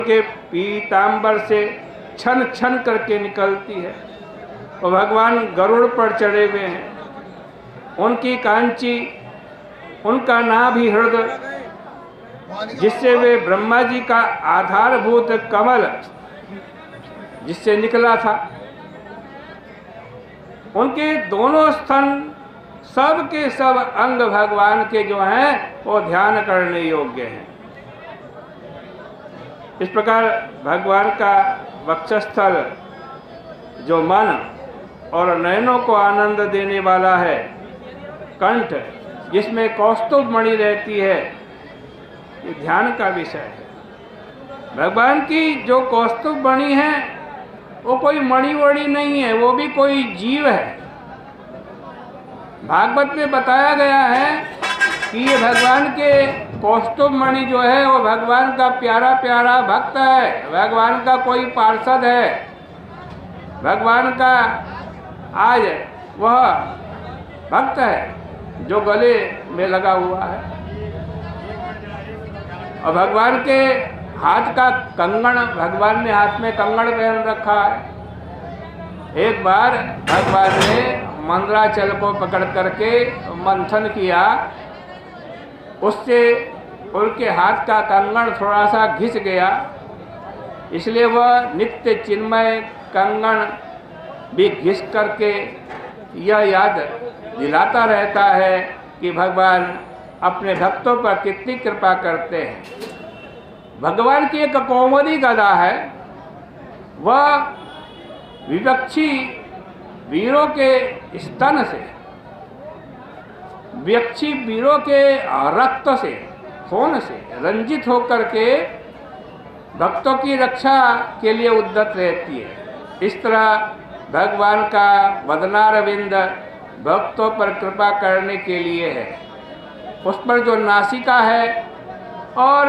के पीतांबर से छन छन करके निकलती है। और भगवान गरुड़ पर चढ़े हुए हैं। उनकी कांची, उनका नाभि हृदय, जिससे वे ब्रह्मा जी का आधारभूत कमल जिससे निकला था, उनके दोनों स्तन, सब के सब अंग भगवान के जो हैं वो ध्यान करने योग्य हैं। इस प्रकार भगवान का वक्षस्थल जो मन और नयनों को आनंद देने वाला है, कंठ जिसमें कौस्तुभ मणि रहती है, ये ध्यान का विषय है। भगवान की जो कौस्तुभ मणि है वो कोई मणि वणि नहीं है, वो भी कोई जीव है। भागवत में बताया गया है कि ये भगवान के कौस्तुभ मणि जो है वो भगवान का प्यारा प्यारा भक्त है, भगवान का कोई पार्षद है, भगवान का आज वह भक्त है जो गले में लगा हुआ है। और भगवान के हाथ का कंगन, भगवान ने हाथ में कंगन पहन रखा है। एक बार भगवान ने मंदराचल को पकड़ करके मंथन किया, उससे उनके हाथ का कंगन थोड़ा सा घिस गया, इसलिए वह नित्य चिन्मय कंगन भी घिस करके यह याद दिलाता रहता है कि भगवान अपने भक्तों पर कितनी कृपा करते हैं। भगवान की एक कौमुदी गदा है, वह विपक्षी वीरों के स्तन से, विपक्षी वीरों के रक्त से, खून से रंजित होकर के भक्तों की रक्षा के लिए उद्यत रहती है। इस तरह भगवान का वदनारविंद भक्तों पर कृपा करने के लिए है। उस पर जो नासिका है और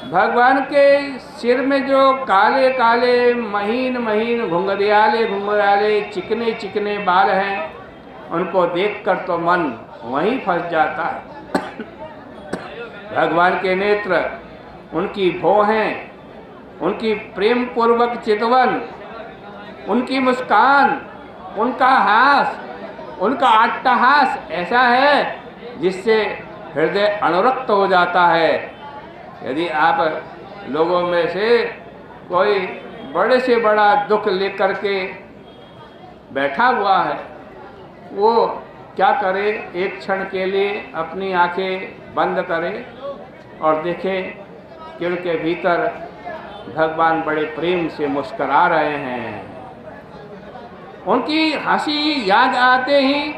भगवान के सिर में जो काले काले महीन महीन घुंघरियाले घुंघरियाले चिकने चिकने बाल हैं, उनको देखकर तो मन वहीं फंस जाता है। भगवान के नेत्र, उनकी भौहें, उनकी प्रेम पूर्वक चितवन, उनकी मुस्कान, उनका हास, उनका अट्टहास ऐसा है जिससे हृदय अनुरक्त हो जाता है। यदि आप लोगों में से कोई बड़े से बड़ा दुख लेकर के बैठा हुआ है, वो क्या करे, एक क्षण के लिए अपनी आंखें बंद करे और देखे कि उनके भीतर भगवान बड़े प्रेम से मुस्करा रहे हैं। उनकी हंसी याद आते ही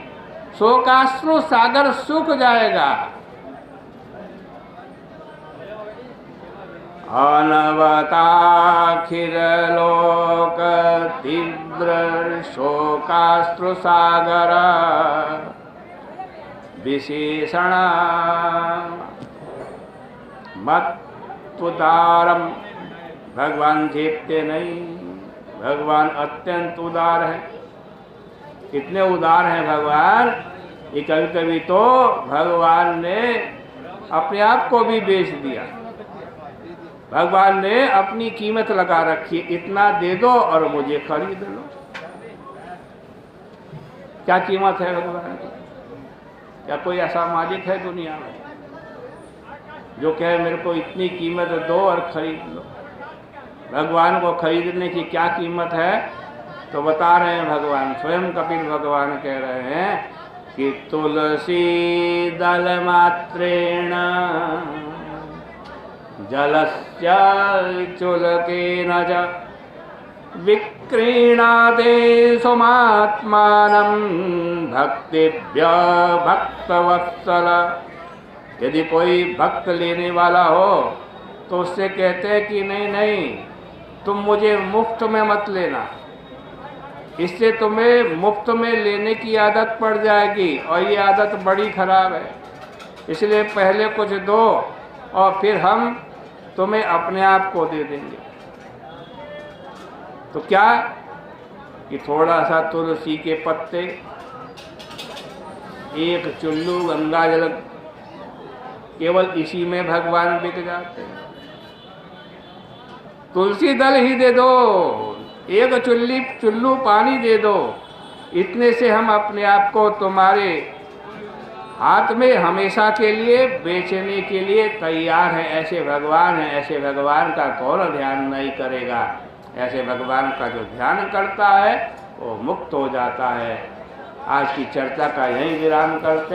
शोकाश्रु सागर सूख जाएगा। अनवताखिर लोक तीव्र शोकाश्रु सागर विशेषण मत उदारम। भगवान झेपते नहीं, भगवान अत्यंत उदार है। कितने उदार हैं भगवान, ये कभी कभी तो भगवान ने अपने आप को भी बेच दिया। भगवान ने अपनी कीमत लगा रखी, इतना दे दो और मुझे खरीद लो। क्या कीमत है भगवान की? क्या कोई ऐसा मालिक है दुनिया में जो कहे मेरे को इतनी कीमत दो और खरीद लो? भगवान को खरीदने की क्या कीमत है? तो बता रहे हैं भगवान, स्वयं कपिल भगवान कह रहे हैं कि तुलसी दल मात्रेण जलस्य चुलकेन च विक्रीणाते सुमात्मानं भक्तिभ्य भक्तवत्सल। यदि कोई भक्त लेने वाला हो तो उससे कहते हैं कि नहीं नहीं, तुम मुझे मुफ्त में मत लेना, इससे तुम्हें मुफ्त में लेने की आदत पड़ जाएगी और ये आदत बड़ी खराब है। इसलिए पहले कुछ दो और फिर हम तुम्हें अपने आप को दे देंगे। तो क्या कि थोड़ा सा तुलसी के पत्ते, एक चुल्लू गंगा जल, केवल इसी में भगवान बिक जाते हैं। तुलसी दल ही दे दो, एक चुल्लू पानी दे दो, इतने से हम अपने आप को तुम्हारे हाथ में हमेशा के लिए बेचने के लिए तैयार हैं। ऐसे भगवान हैं, ऐसे भगवान का कौन ध्यान नहीं करेगा। ऐसे भगवान का जो ध्यान करता है वो मुक्त हो जाता है। आज की चर्चा का यही विराम करते हैं।